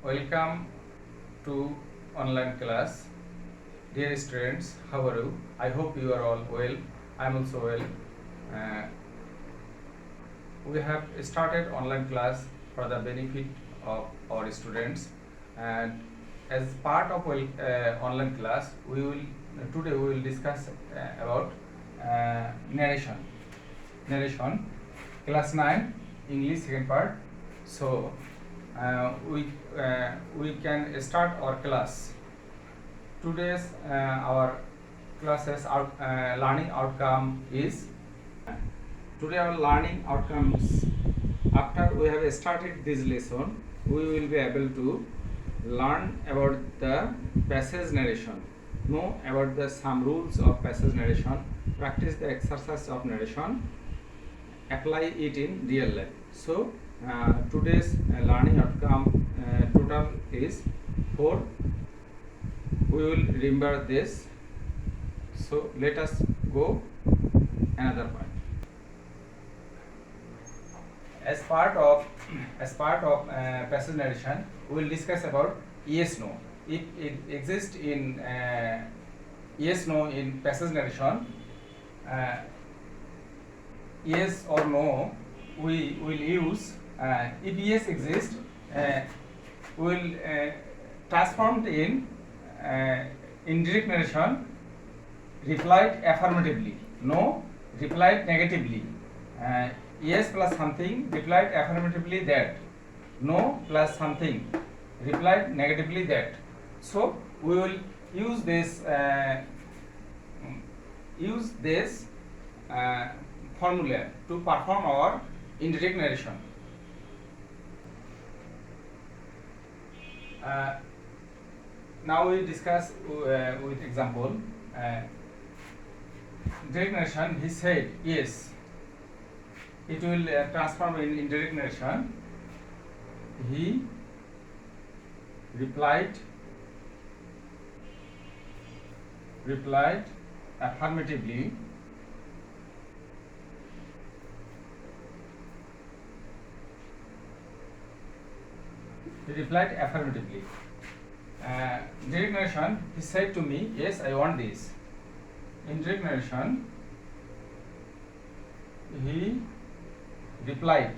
Welcome to online class. Dear students, how are you? I hope you are all well. I am also well. Uh, we have started online class for the benefit of our students, and as part of online class, we will today we will discuss about narration. Narration, class 9, English second part. So we can start our class. Today's our classes learning outcome is today our learning outcomes. After we have started this lesson, we will be able to learn about the passage narration, know about the some rules of passage narration, practice the exercise of narration, apply it in real life. So today's learning outcome total is 4. We will remember this. So let us go another point. As part of passage narration, we will discuss about yes no. If it exists in yes no in passage narration, yes or no we will use. If yes exists, we will transform it in indirect narration. Replied affirmatively, no replied negatively, yes plus something replied affirmatively that, no plus something replied negatively that. So we will use this formula to perform our indirect narration. Now we discuss with example. Direct narration, he said yes. It will transform in indirect narration. He replied affirmatively. He replied affirmatively. Direct narration, he said to me, yes, I want this. Indirect narration, he replied,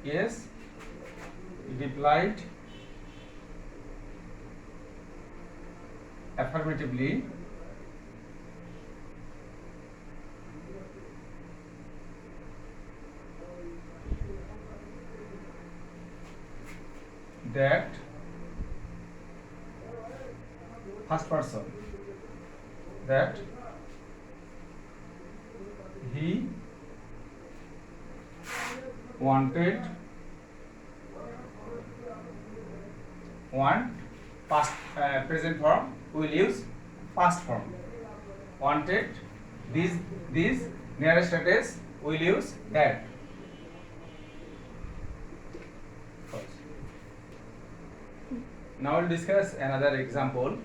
yes, he replied affirmatively. That first person, that he wanted past present form, we will use past form. Wanted this nearest address, we will use that. Now we'll discuss another example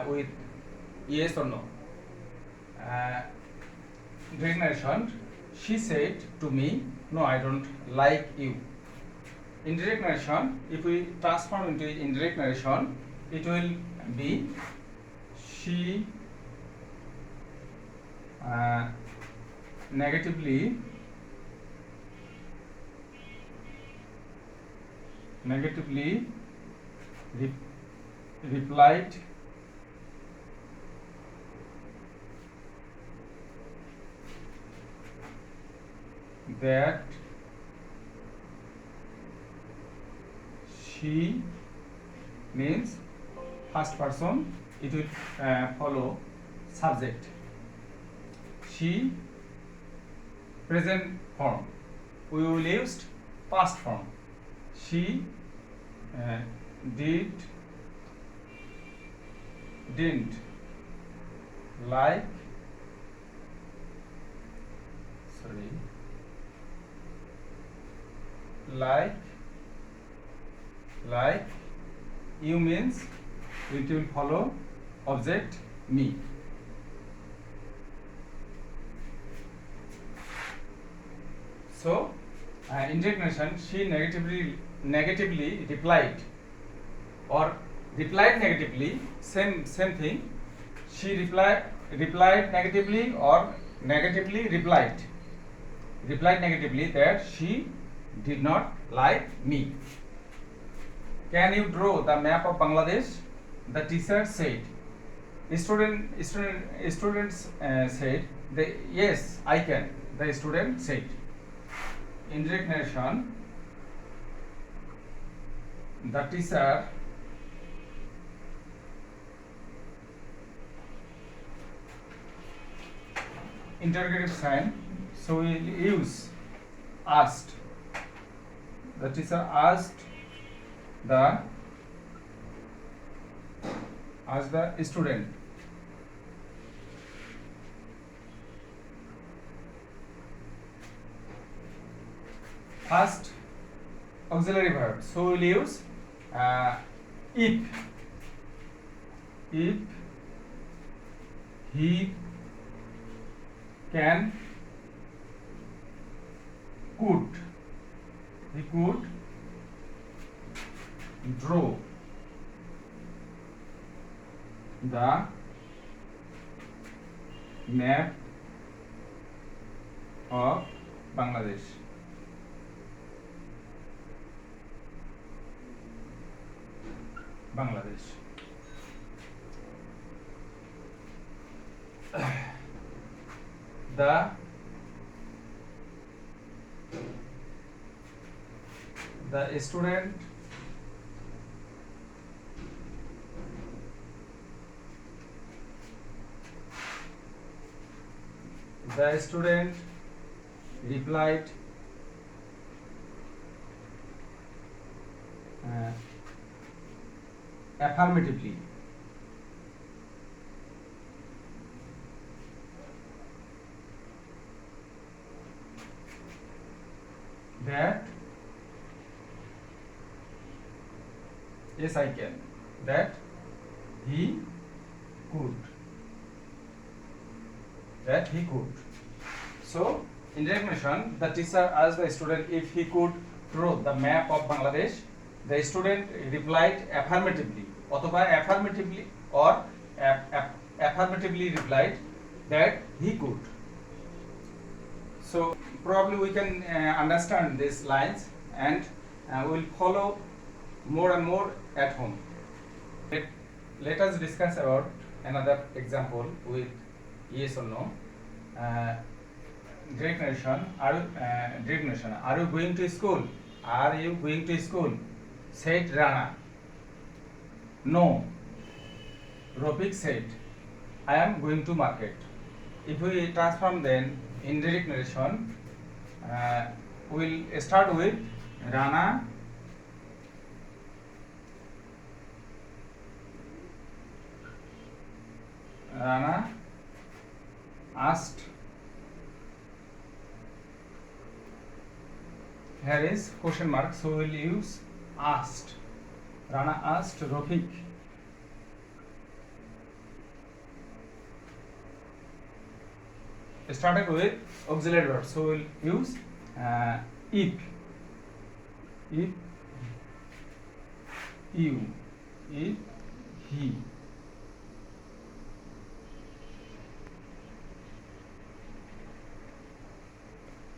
with yes or no. Direct narration, she said to me, no, I don't like you. Indirect narration, if we transform into indirect narration, it will be she negatively replied that she, means first person, it will follow subject. She, present form, we will use past form. She didn't like you, means it will follow object me. So indirect narration, she negatively replied or replied negatively, same thing. She replied negatively or negatively replied negatively that she did not like me. Can you draw the map of Bangladesh? The teacher said. Students said, yes, I can. The student said. Indirect narration. The teacher interrogative sign, so we will use asked. The teacher asked the student. First auxiliary verb, so we will use if he can, could, he could draw the map of Bangladesh. The student replied affirmatively. That yes, I can. That he could. So, in definition, the teacher asked the student if he could draw the map of Bangladesh. The student replied affirmatively, or affirmatively replied that he could. So probably we can understand these lines, and we will follow more and more at home. Let us discuss about another example with yes or no. Direct narration. Are you going to school? Are you going to school? Said Rana. No. Rofik said, I am going to market. If we transform then indirect narration, we'll start with Rana asked. Here is question mark, so we'll use asked. Rana asked Rofik. Started with auxiliary verb, so we'll use if you, if he.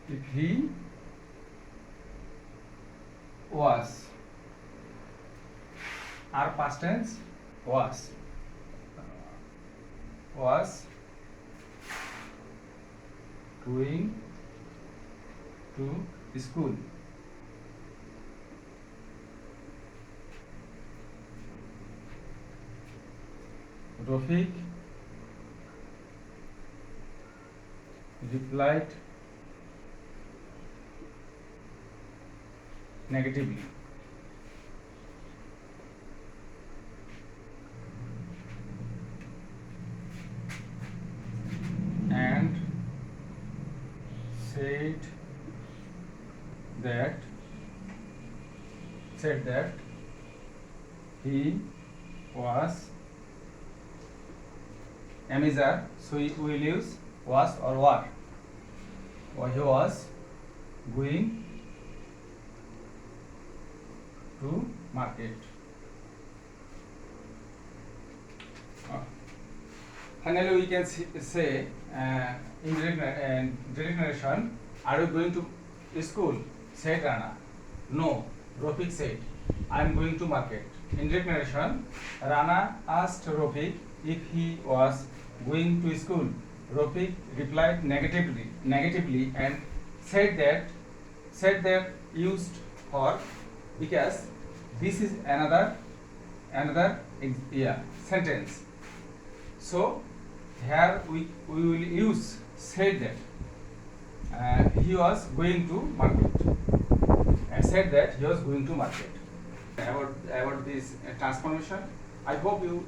If he was, our past tense was going to school. Rofik replied negatively. And said that he was amateur, so we will use was or were. Or he was going to market. Finally, we can say in direct narration, are you going to school? Said Rana. No, Rafik said, I am going to market. In direct narration, Rana asked Rafik if he was going to school. Rafik replied negatively and said that used for because this is another sentence. So here we will use said that he was going to market and said that he was going to market. About this transformation, I hope you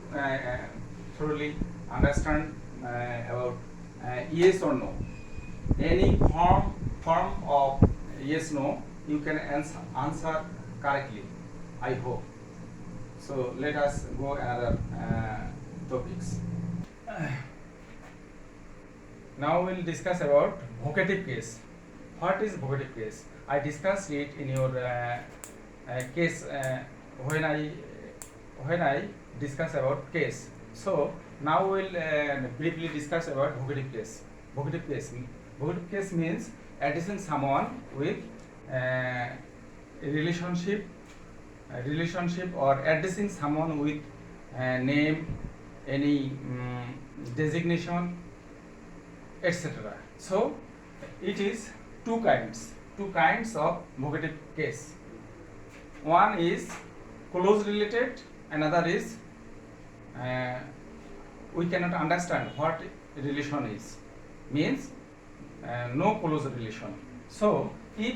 thoroughly understand about yes or no. Any form of yes no you can answer correctly, I hope. So let us go another topics. Now we'll discuss about vocative case. What is vocative case? I discussed it in your case when I discuss about case. So now we'll briefly discuss about vocative case. Vocative case means addressing someone with relationship or addressing someone with name, any designation, etc. So it is two kinds of vocative case. One is close related, another is we cannot understand what relation is, means no close relation. So if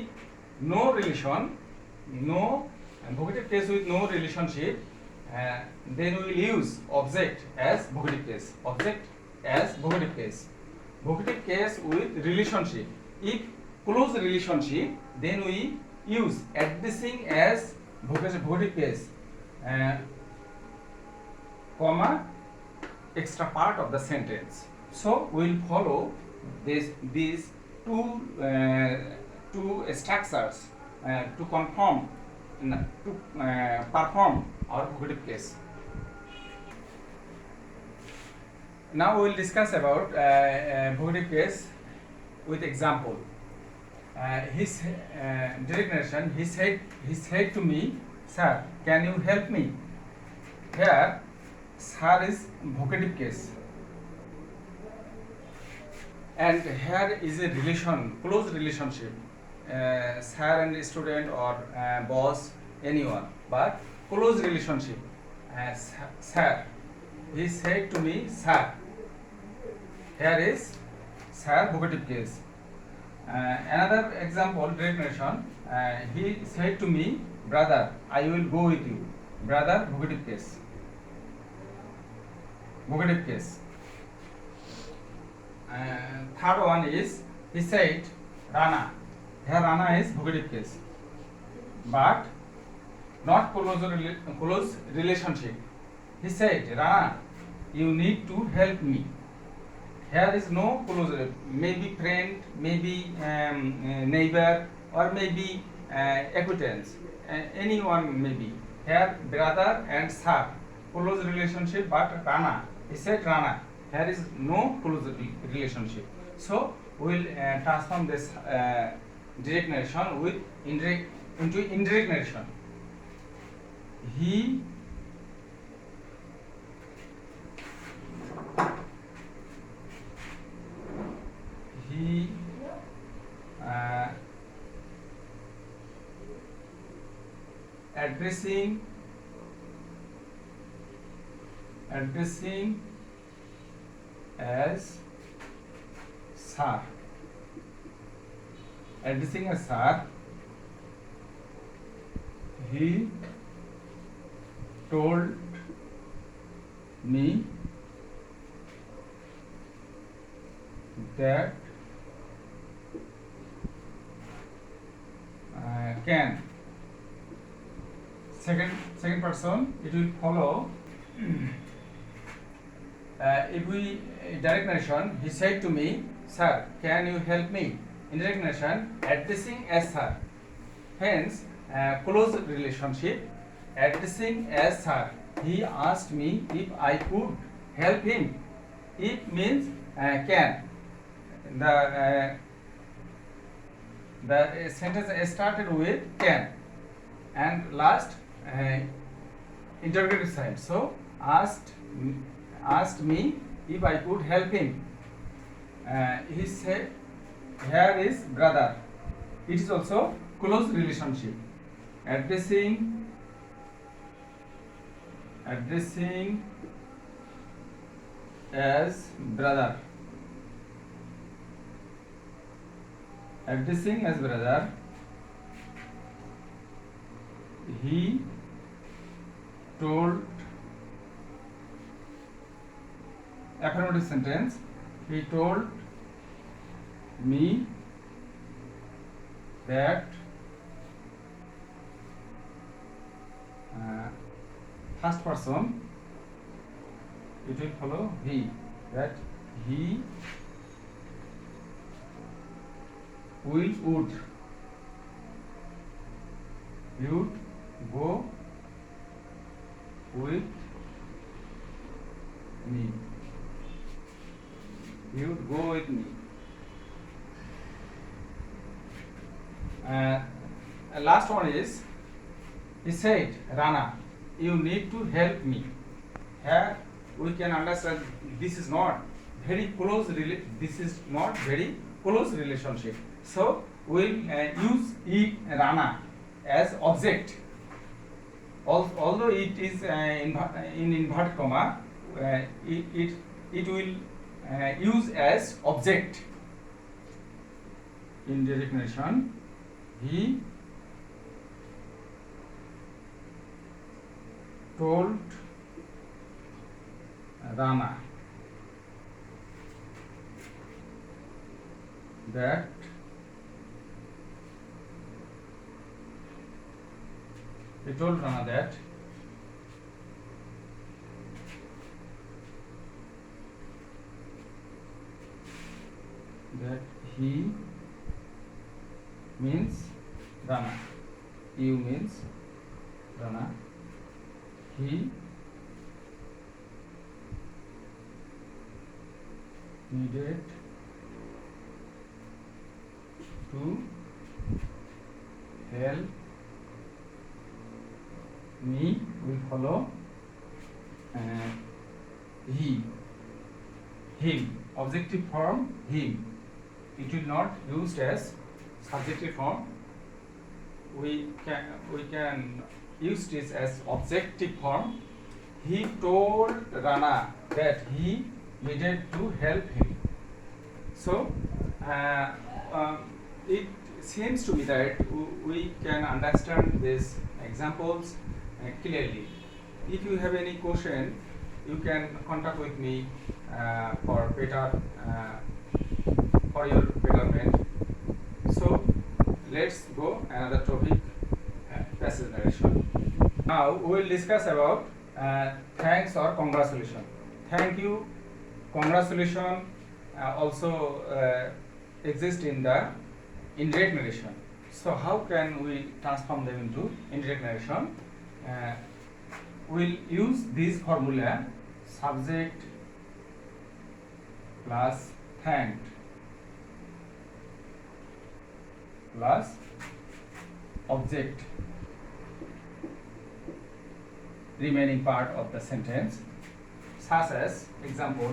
no relation, no vocative case with no relationship, then we will use object as vocative case. Object as vocative case. Vocative case with relationship. If close relationship, then we use addressing as vocative case, comma, extra part of the sentence. So we will follow these two structures to perform our vocative case. Now we will discuss about vocative case with example. His direct narration. He said to me, "Sir, can you help me?" Here, sir is vocative case, and here is a close relationship. Sir and student or boss, anyone, but close relationship. Sir, he said to me, "Sir." Here is sir vocative case. Another example, direct narration. He said to me, "Brother, I will go with you." Brother vocative case. Third one is he said Rana. Here Rana is vocative case, but not close relationship. He said, "Rana, you need to help me." Here is no close, maybe friend, maybe neighbor, or maybe acquaintance, anyone maybe. Here brother and sir, close relationship, but Rana. He said Rana. Here is no close relationship. So we will transform this direct narration with into indirect narration. He addressing as sir. Addressing as sir, he told me that can. Second person, it will follow. If we direct narration, he said to me, "Sir, can you help me?" Indirect narration, addressing as sir. Hence, close relationship, addressing as sir. He asked me if I could help him. It means can. The sentence started with can, and last interrogative sign. So asked me if I could help him. He said, "Here is brother." It is also close relationship. Addressing as brother. Addressing as brother. He told, affirmative sentence, he told me that first person, it will follow he, that he would go with me. He would go with me. Last one is, he said, Rana, you need to help me. Here we can understand this is not very close relationship. So we'll use Rana as object. Although it is in inverted comma, it will use as object. In direct narration, he told Rana that he means Rana. You means Rana. He needed to help me, will follow him, objective form him. It will not used as subjective form. We can use this as objective form. He told Rana that he needed to help him. So it seems to me that we can understand these examples clearly. If you have any question, you can contact with me for your betterment. So let's go another topic, passage narration. Now we will discuss about thanks or congratulation. Thank you, congratulation also exist in the indirect narration. So how can we transform them into indirect narration? We'll use this formula: subject plus thanked plus object, remaining part of the sentence, such as example,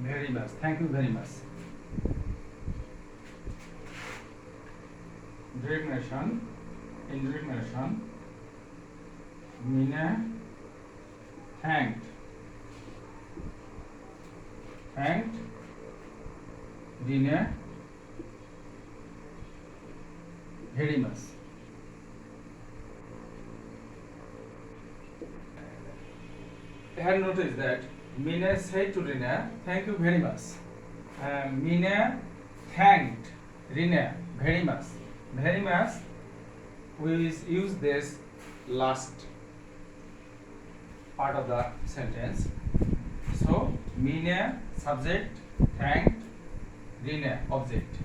very much, thank you very much. Indirect narration, Mina thanked Dina very much. Here notice that Mina said to Rina, "Thank you very much." Mina thanked Rina very much. Very much. We use this last part of the sentence. So Mina subject, thanked Rina object.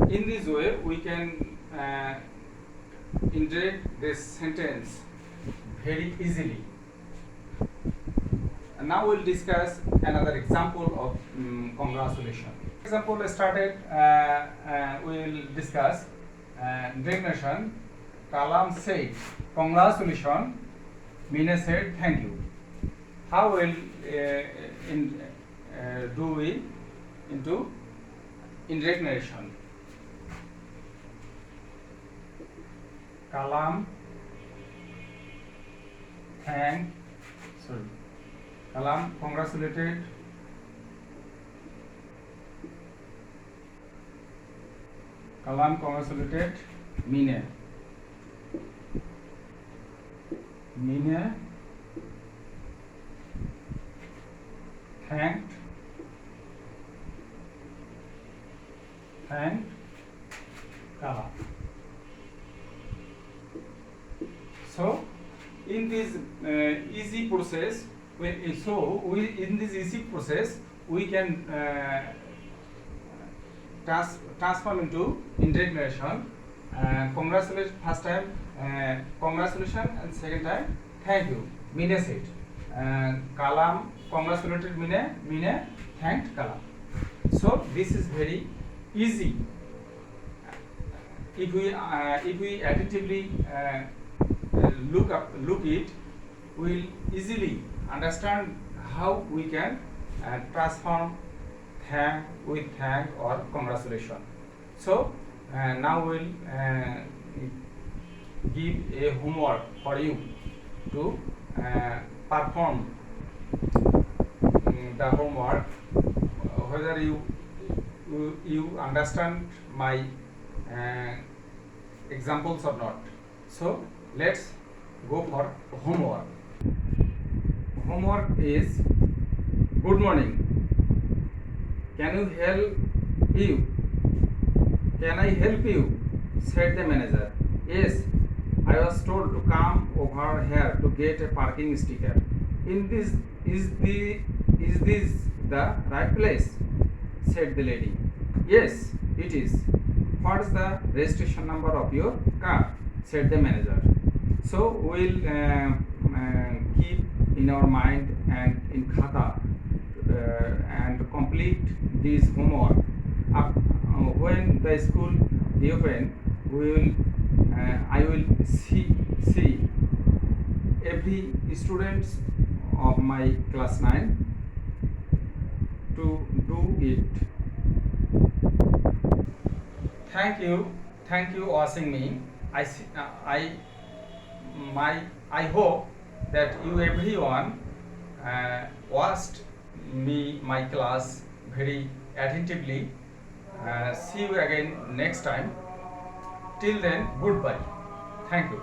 In this way, we can interpret this sentence very easily. And now we'll discuss another example of congratulation. Example started. We'll discuss recognition. Kalam said, "Congratulations." Mina said, "Thank you." How will do we into recognition? Kalam Kalam congratulated Mina. Mina thanked Kalam. So in this easy process, in this easy process we can transform into indignation. Congratulations first time, congratulations, and second time thank you. Mina said, Kalam congratulated Mina. Mina thanked Kalam. So this is very easy. If we attentively look it, we'll easily understand how we can transform thank with thank or congratulation. So now we'll give a homework for you to perform the homework, whether you understand my examples or not. So let's go for homework. Homework is, "Good morning. Can I help you?" said the manager. "Yes, I was told to come over here to get a parking sticker. Is this the right place?" said the lady. "Yes, it is. What is the registration number of your car?" said the manager. So we'll keep in our mind and in khata and complete this homework. When the school reopen, I will see every student of my class 9 to do it. Thank you watching me. I hope that you everyone watched my class very attentively. See you again next time. Till then, goodbye. Thank you.